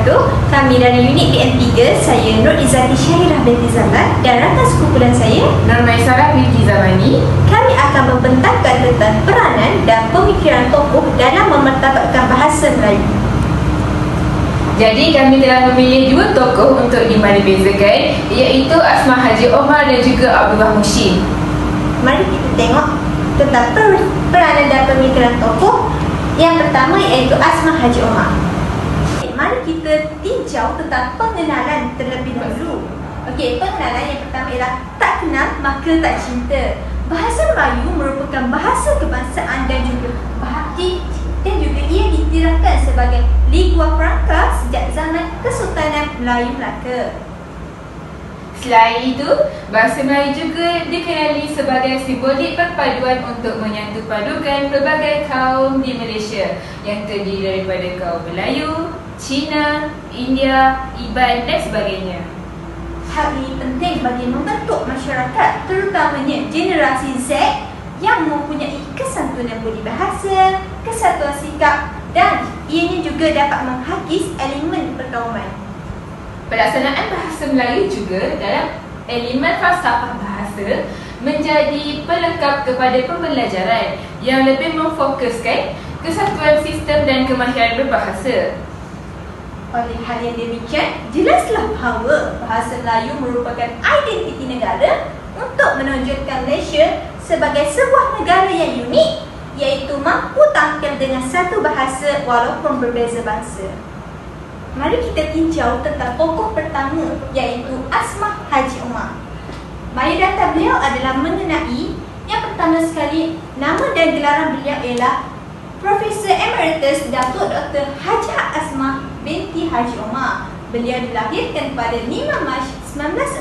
wabarakatuh. Kami dari unit BN3, saya Nur Izzati Syahirah binti Zaman dan rakan sekumpulan saya Nur Maisarah binti Zamani. Kami akan membentangkan tentang peranan dan pemikiran tokoh dalam memartabatkan bahasa Melayu. Jadi kami telah memilih dua tokoh untuk dimandibezakan, iaitu Asmah Haji Omar dan juga Abdullah Mushid. Mari kita tengok tentang peranan dan pemikiran tokoh. Yang pertama iaitu Asmah Haji Omar. Mari kita tinjau tentang pengenalan terlebih dahulu. Okey, pengenalan yang pertama ialah tak kenal maka tak cinta. Bahasa Melayu merupakan bahasa kebangsaan dan juga ia diiktirafkan sebagai lingua franca sejak zaman Kesultanan Melayu Melaka. Selain itu, bahasa Melayu juga dikenali sebagai simbolik perpaduan untuk menyatu padukan pelbagai kaum di Malaysia yang terdiri daripada kaum Melayu, Cina, India, Iban dan sebagainya. Hal ini penting bagi membentuk masyarakat, terutamanya generasi Z yang mempunyai kesantunan budi bahasa, kesatuan sikap dan ianya juga dapat menghakis elemen perkauman. Pelaksanaan bahasa Melayu juga dalam elemen falsafah bahasa menjadi pelengkap kepada pembelajaran yang lebih memfokuskan kesatuan sistem dan kemahiran berbahasa. Oleh hal yang demikian, jelaslah bahawa bahasa Melayu merupakan identiti negara untuk menunjukkan Malaysia sebagai sebuah negara yang unik, iaitu mampu tampil dengan satu bahasa walaupun berbeza bangsa. Mari kita tinjau tentang tokoh pertama, iaitu Asmah Haji Omar. Biodata beliau adalah mengenai yang pertama sekali, nama dan gelaran beliau ialah Profesor Emeritus Datuk Dr. Hajah Asmah binti Haji Omar. Beliau dilahirkan pada 5 Mac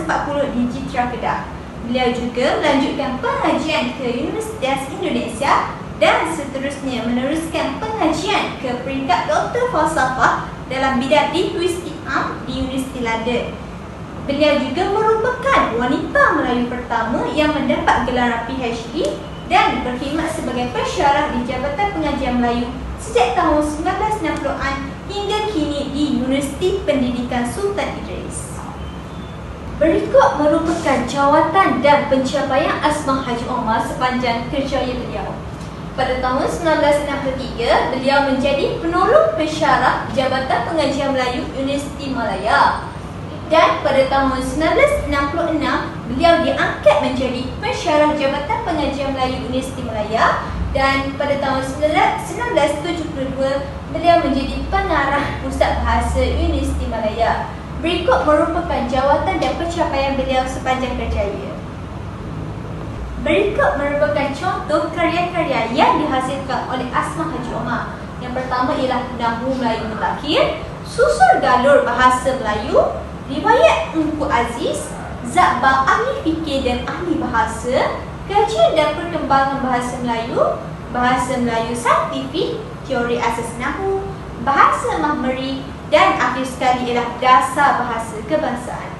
1940 di Jitra, Kedah. Beliau juga melanjutkan pengajian ke Universitas Indonesia dan seterusnya meneruskan pengajian ke peringkat Doktor Falsafah dalam bidang linguistik am di Universiti London. Beliau juga merupakan wanita Melayu pertama yang mendapat gelaran PhD dan berkhidmat sebagai pensyarah di Jabatan Pengajian Melayu sejak tahun 1960-an hingga kini di Universiti Pendidikan Sultan Idris. Berikut merupakan jawatan dan pencapaian Asmah Haji Omar sepanjang kerjaya beliau. Pada tahun 1963, beliau menjadi penolong pensyarah Jabatan Pengajian Melayu Universiti Malaya. Dan pada tahun 1966, beliau diangkat menjadi pensyarah Jabatan Pengajian Melayu Universiti Malaya. Dan pada tahun 1972, beliau menjadi pengarah Pusat Bahasa Universiti Malaya. Berikut merupakan jawatan dan pencapaian beliau sepanjang kerjaya. Berikut merupakan contoh karya-karya yang dihasilkan oleh Asmah Haji Omar. Yang pertama ialah Nahwu Melayu Mutakhir, Susul Galur Bahasa Melayu, Riwayat Engku Aziz, Zakbar Ahli Fikir dan Ahli Bahasa, Kajian dan Perkembangan Bahasa Melayu Saintifik, Teori Asas Nahwu, Bahasa Mahmeri dan akhir sekali ialah Dasar Bahasa Kebangsaan.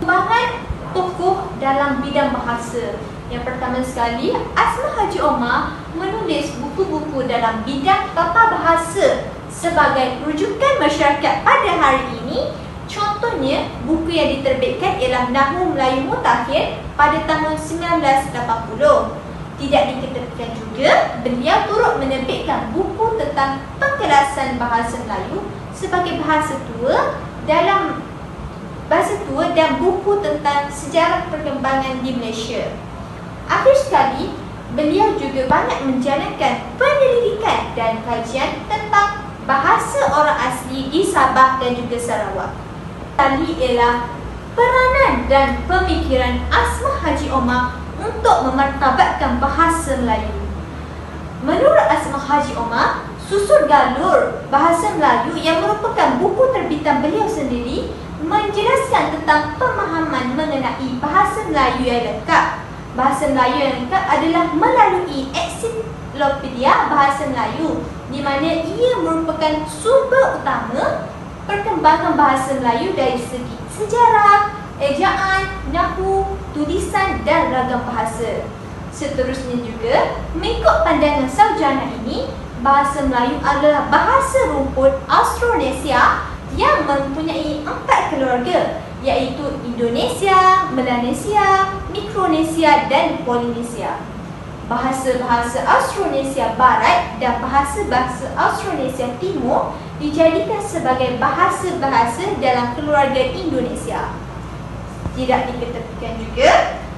Perkembangan tokoh dalam bidang bahasa. Yang pertama sekali, Asmah Haji Omar menulis buku-buku dalam bidang tata bahasa sebagai rujukan masyarakat pada hari ini. Contohnya, buku yang diterbitkan ialah Nahwu Melayu Mutakhir pada tahun 1980. Tidak diketepikan juga, beliau turut menerbitkan buku tentang pengkelasan bahasa Melayu sebagai bahasa tua dan buku tentang sejarah perkembangan di Malaysia. Akhir sekali, beliau juga banyak menjalankan penyelidikan dan kajian tentang bahasa orang asli di Sabah dan juga Sarawak. Tadi ialah peranan dan pemikiran Asmah Haji Omar untuk memartabatkan bahasa Melayu. Menurut Asmah Haji Omar, Susul Galur Bahasa Melayu yang merupakan buku terbitan beliau sendiri menjelaskan tentang pemahaman mengenai bahasa Melayu yang lengkap. Bahasa Melayu yang lengkap adalah melalui ensiklopedia bahasa Melayu, di mana ia merupakan sumber utama perkembangan bahasa Melayu dari segi sejarah, ejaan, nahwu, tulisan dan ragam bahasa. Seterusnya juga, mengikut pandangan sarjana ini, bahasa Melayu adalah bahasa rumput Austronesia yang mempunyai 4 keluarga, iaitu Indonesia, Melanesia, Mikronesia dan Polinesia. Bahasa-bahasa Austronesia Barat dan bahasa-bahasa Austronesia Timur dijadikan sebagai bahasa-bahasa dalam keluarga Indonesia. Tidak diketepikan juga,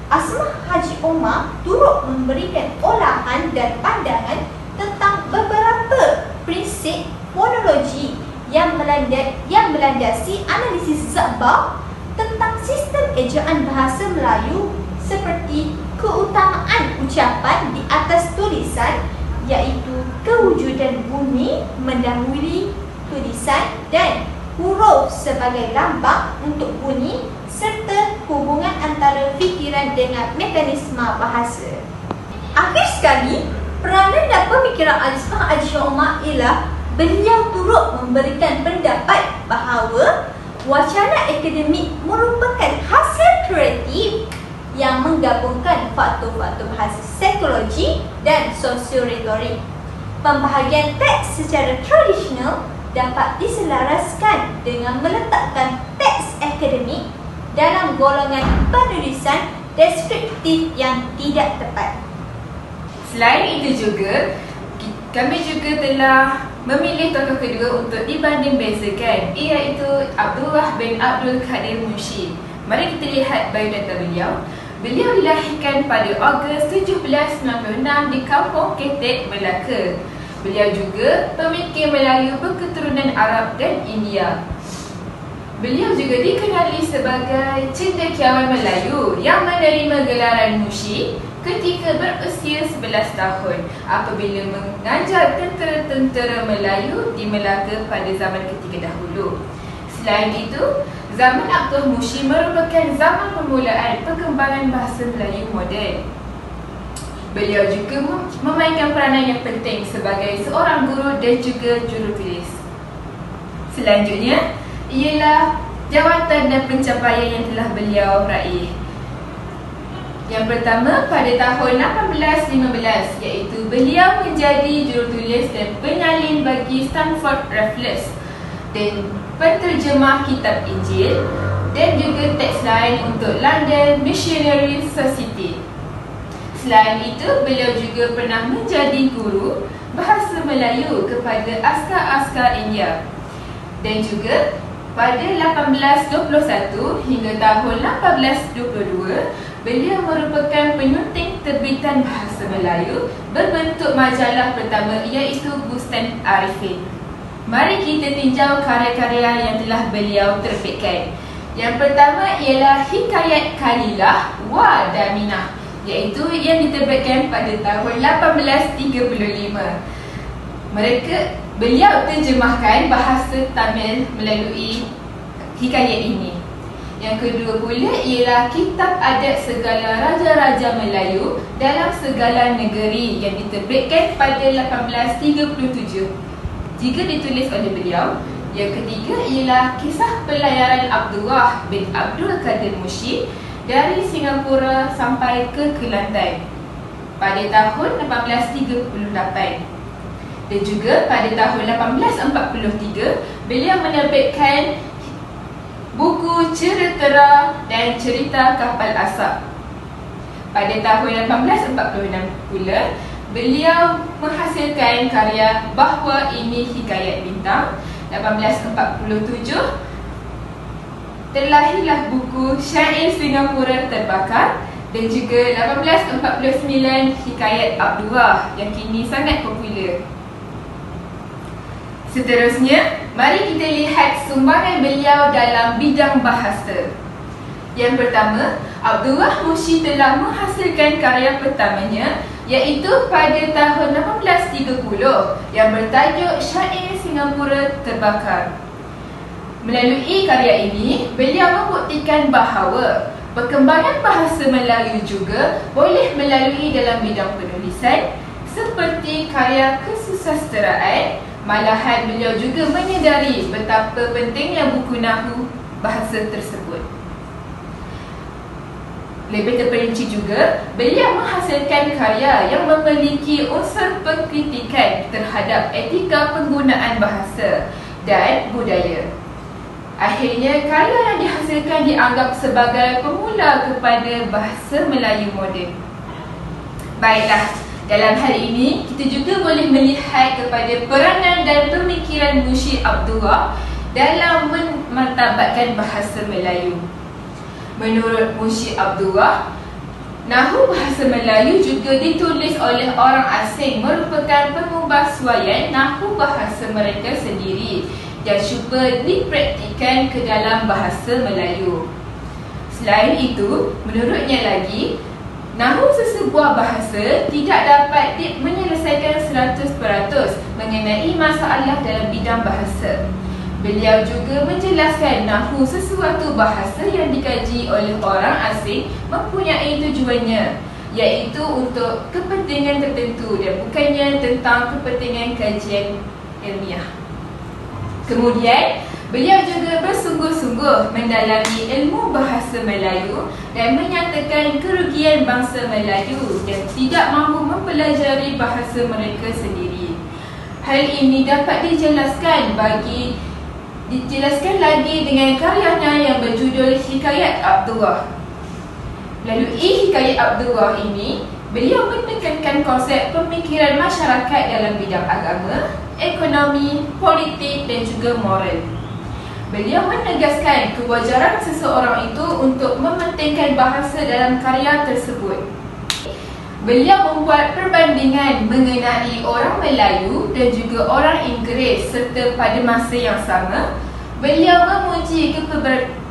Asmah Haji Omar turut memberikan olahan dan pandangan tentang beberapa prinsip fonologi yang melandasi analisis Zabbar tentang sistem ejaan bahasa Melayu, seperti keutamaan ucapan di atas tulisan, iaitu kewujudan bunyi mendahului tulisan dan huruf sebagai lambang untuk bunyi, serta hubungan antara fikiran dengan mekanisme bahasa. Akhir sekali, peranan dan pemikiran Asmah Haji Omar ialah beliau turut memberikan pendapat bahawa wacana akademik merupakan hasil kreatif yang menggabungkan faktor-faktor bahasa psikologi dan sosioretorik. Pembahagian teks secara tradisional dapat diselaraskan dengan meletakkan teks akademik dalam golongan penulisan deskriptif yang tidak tepat. Selain itu juga, kami juga telah memilih tokoh kedua untuk dibanding bezakan, iaitu Abdullah bin Abdul Qadir Munsyi. Mari kita lihat biodata beliau. Beliau dilahirkan pada Ogos 1796 di Kampung Ketek, Melaka. Beliau juga pemikir Melayu berketurunan Arab dan India. Beliau juga dikenali sebagai cendekiawan Melayu yang menerima gelaran Munsyi ketika berusia 11 tahun apabila mengajar tentera-tentera Melayu di Melaka pada zaman ketiga dahulu. Selain itu, zaman Abdullah Munsyi merupakan zaman permulaan perkembangan bahasa Melayu moden. Beliau juga memainkan peranan yang penting sebagai seorang guru dan juga jurutulis. Selanjutnya ialah jawatan dan pencapaian yang telah beliau raih. Yang pertama, pada tahun 1815, iaitu beliau menjadi jurutulis dan penyalin bagi Stanford Raffles dan penterjemah kitab Injil dan juga teks lain untuk London Missionary Society. Selain itu, beliau juga pernah menjadi guru bahasa Melayu kepada askar-askar India. Dan juga pada 1821 hingga tahun 1822, beliau merupakan penyunting terbitan bahasa Melayu berbentuk majalah pertama, iaitu Bustan Arifin. Mari kita tinjau karya-karya yang telah beliau terbitkan. Yang pertama ialah Hikayat Kalilah wa Daminah, iaitu yang diterbitkan pada tahun 1835. Beliau terjemahkan bahasa Tamil melalui hikayat ini. Yang kedua pula ialah Kitab Adat Segala Raja-Raja Melayu dalam Segala Negeri yang diterbitkan pada 1837, juga ditulis oleh beliau. Yang ketiga ialah Kisah Pelayaran Abdullah bin Abdul Qadir Munsyi dari Singapura sampai ke Kelantan pada tahun 1838. Dan juga pada tahun 1843, beliau menerbitkan buku Cerita dan Cerita Kapal Asap. Pada tahun 1846 pula, beliau menghasilkan karya Bahawa Ini Hikayat Bintang. 1847, terlahirlah buku Syair Singapura Terbakar. Dan juga 1849, Hikayat Abdullah yang kini sangat popular. Seterusnya, mari kita lihat sumbangan beliau dalam bidang bahasa. Yang pertama, Abdullah Munsyi telah menghasilkan karya pertamanya, iaitu pada tahun 1830 yang bertajuk Syair Singapura Terbakar. Melalui karya ini, beliau membuktikan bahawa perkembangan bahasa Melayu juga boleh melalui dalam bidang penulisan seperti karya kesusasteraan. Malahan beliau juga menyedari betapa pentingnya buku nahwu bahasa tersebut. Lebih terperinci juga, beliau menghasilkan karya yang memiliki unsur pengkritikan terhadap etika penggunaan bahasa dan budaya. Akhirnya, karya yang dihasilkan dianggap sebagai pemula kepada bahasa Melayu moden. Baiklah, dalam hal ini kita juga boleh melihat kepada peranan dan pemikiran Munshi Abdullah dalam memartabatkan bahasa Melayu. Menurut Munshi Abdullah, Nahu bahasa Melayu juga ditulis oleh orang asing merupakan pengubahsuaian Nahu bahasa mereka sendiri dan cuba dipraktikkan ke dalam bahasa Melayu. Selain itu, menurutnya lagi, Nahu sesebuah bahasa tidak dapat menyelesaikan 100% mengenai masalah dalam bidang bahasa. Beliau juga menjelaskan Nahu sesuatu bahasa yang dikaji oleh orang asing mempunyai tujuannya, iaitu untuk kepentingan tertentu dan bukannya tentang kepentingan kajian ilmiah. Kemudian, beliau juga bersungguh-sungguh mendalami ilmu bahasa Melayu dan menyatakan kerugian bangsa Melayu yang tidak mahu mempelajari bahasa mereka sendiri. Hal ini dapat dijelaskan lagi dengan karyanya yang berjudul Hikayat Abdullah. Melalui Hikayat Abdullah ini, beliau menekankan konsep pemikiran masyarakat dalam bidang agama, ekonomi, politik dan juga moral. Beliau menegaskan kewajaran seseorang itu untuk mementingkan bahasa dalam karya tersebut. Beliau membuat perbandingan mengenai orang Melayu dan juga orang Inggeris serta pada masa yang sama, beliau memuji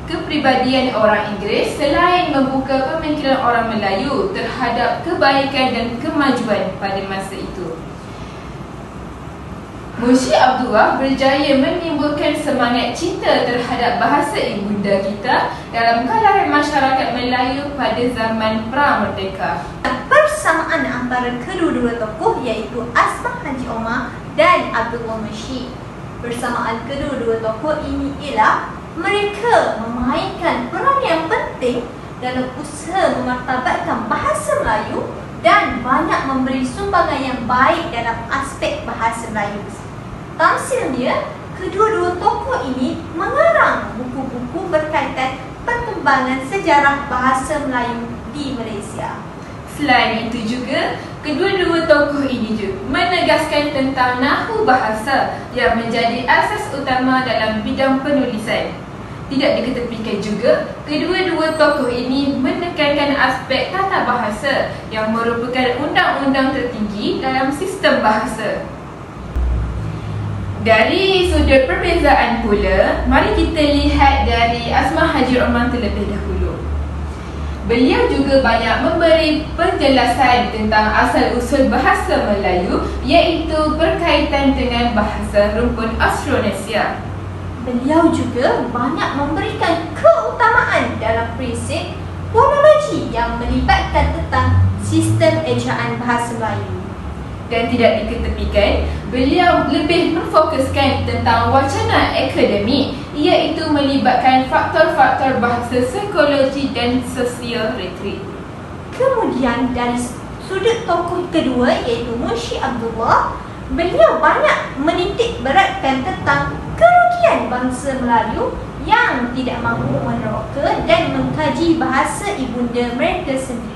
kepribadian orang Inggeris selain membuka pemikiran orang Melayu terhadap kebaikan dan kemajuan pada masa itu. Munshi Abdullah berjaya menimbulkan semangat cinta terhadap bahasa ibunda kita dalam kalangan masyarakat Melayu pada zaman pra-merdeka. Persamaan antara kedua-dua tokoh iaitu Asmah Haji Omar dan Abdullah Munshi. Persamaan kedua-dua tokoh ini ialah mereka memainkan peran yang penting dalam usaha memartabatkan bahasa Melayu dan banyak memberi sumbangan yang baik dalam aspek bahasa Melayu. Tamsilnya, kedua-dua tokoh ini mengarang buku-buku berkaitan perkembangan sejarah bahasa Melayu di Malaysia. Selain itu juga, kedua-dua tokoh ini juga menegaskan tentang Nahu bahasa yang menjadi asas utama dalam bidang penulisan. Tidak diketepikan juga, kedua-dua tokoh ini menekankan aspek tata bahasa yang merupakan undang-undang tertinggi dalam sistem bahasa. Dari sudut perbezaan pula, mari kita lihat dari Asmah Haji Omar terlebih dahulu. Beliau juga banyak memberi penjelasan tentang asal-usul bahasa Melayu, iaitu berkaitan dengan bahasa rumpun Austronesia. Beliau juga banyak memberikan keutamaan dalam prinsip fonologi yang melibatkan tentang sistem ejaan bahasa Melayu. Dan tidak diketepikan, beliau lebih memfokuskan tentang wacana akademik, iaitu melibatkan faktor-faktor bahasa psikologi dan sosial retrik. Kemudian dari sudut tokoh kedua iaitu Munshi Abdullah, beliau banyak menitik beratkan tentang kerugian bangsa Melayu yang tidak mampu meneroka dan mengkaji bahasa ibunda mereka sendiri.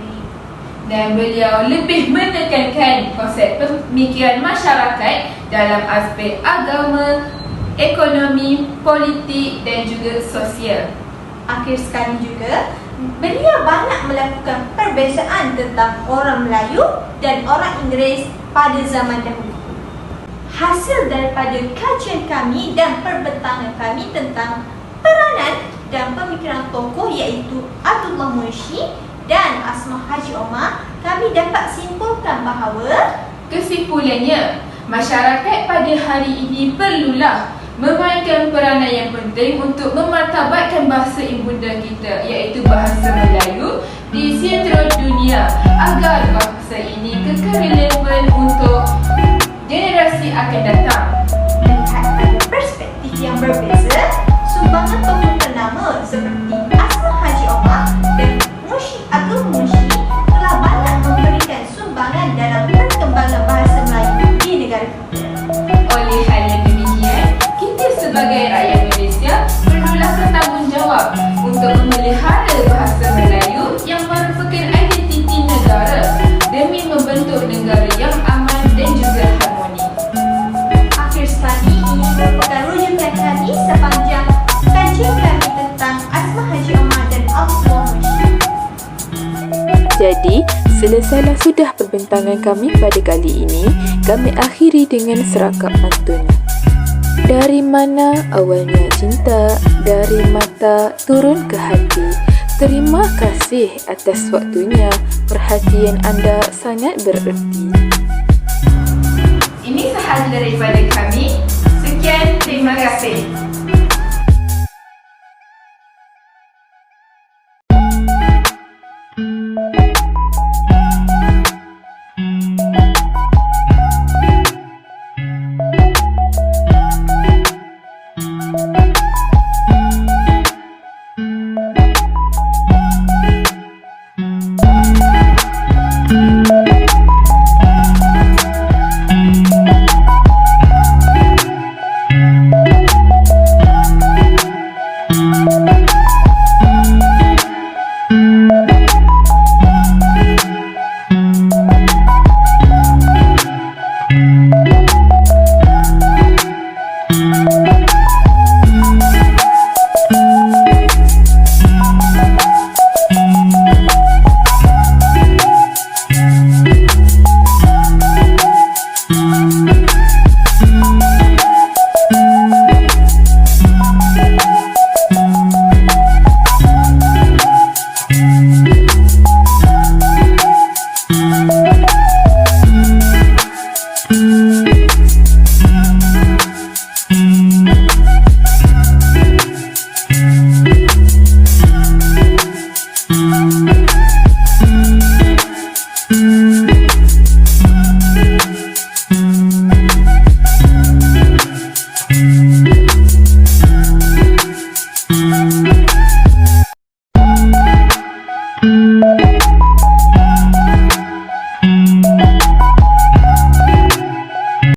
Dan beliau lebih menekankan konsep pemikiran masyarakat dalam aspek agama, ekonomi, politik dan juga sosial. Akhir sekali juga, beliau banyak melakukan perbezaan tentang orang Melayu dan orang Inggeris pada zaman dahulu. Hasil daripada kajian kami dan perbentangan kami tentang peranan dan pemikiran tokoh iaitu Abdullah Munshi dan Asmah Haji Omar, kami dapat simpulkan bahawa kesimpulannya, masyarakat pada hari ini perlulah memainkan peranan yang penting untuk memartabatkan bahasa ibunda kita iaitu bahasa Melayu di seluruh dunia agar bahasa ini kekal relevan untuk generasi akan datang. Melihat pada perspektif yang berbeza, sumbangan tokoh ternama seperti Asmah Haji Omar dan Abdullah Munshi telah banyak memberikan sumbangan dalam perkembangan bahasa Melayu di negara kita. Oleh hal yang demikian, kita sebagai rakyat Malaysia perlulah Selesailah sudah perbincangan kami pada kali ini, kami akhiri dengan serakap pantun. Dari mana awalnya cinta, dari mata turun ke hati. Terima kasih atas waktunya, perhatian anda sangat bererti. Ini sahaja daripada kami. Sekian, terima kasih.